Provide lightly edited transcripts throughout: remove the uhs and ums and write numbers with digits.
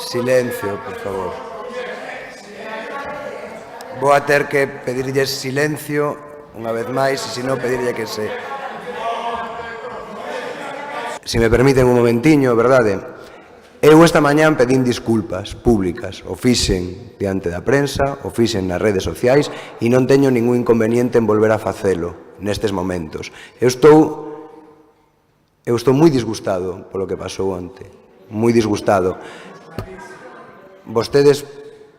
Silencio, por favor. Vou a ter que pedirlles silencio unha vez máis, e se non pedirlle que se... Se me permiten un momentiño, verdade? Eu esta mañán pedín disculpas públicas, o fixen diante da prensa, o fixen nas redes sociais e non teño ningún inconveniente en volver a facelo nestes momentos. Eu estou moi disgustado polo que pasou onte, moi disgustado. Vostedes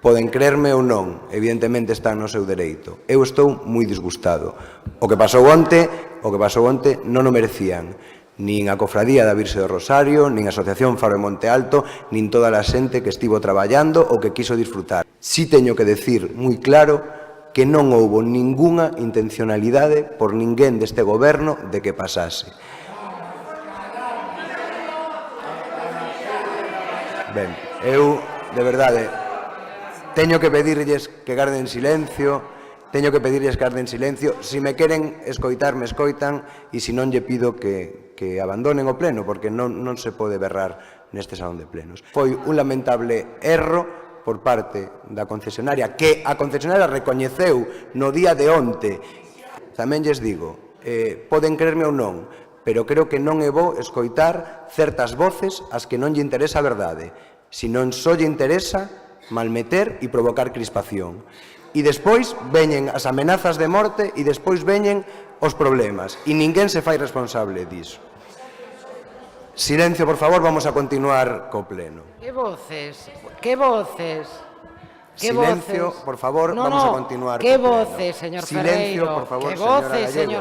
poden creerme ou non, evidentemente están no seu dereito. Eu estou moi disgustado. O que pasou onte non o merecían. Nin a Cofradía da Virxe do Rosario, nin a Asociación Faro de Monte Alto, nin toda a xente que estivo traballando ou que quiso disfrutar. Si teño que decir moi claro que non houbo ningunha intencionalidade por ninguén deste goberno de que pasase. Ben, eu, de verdade, teño que pedirlles que garden silencio, se me queren escoitar, me escoitan, e se non lle pido que abandonen o pleno, porque non se pode berrar neste salón de plenos. Foi un lamentable erro por parte da concesionaria, que a concesionaria recoñeceu no día de onte. Tamén lles digo, poden creerme ou non, pero creo que non é bo escoitar certas voces ás que non lle interesa a verdade, senón só lle interesa malmeter e provocar crispación. E despois veñen as amenazas de morte e despois veñen os problemas, e ninguén se fai responsable diso. Silencio, por favor, vamos a continuar co pleno. Que voces, que voces. Silencio, por favor, vamos a continuar co pleno. Que voces, señor Ferreiro. Silencio, por favor, que voces, señora Gallego.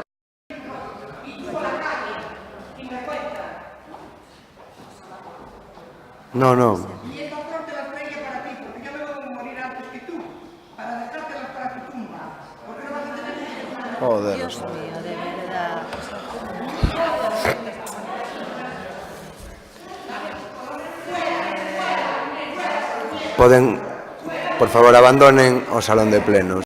No. Y esta corte las traía para ti, porque yo me voy a morir antes que tú, para dejártelas para tu tumba. Porque no vas a tener ninguna. Joder, Dios mío, de verdad. Poden, por favor, abandonen o salón de plenos.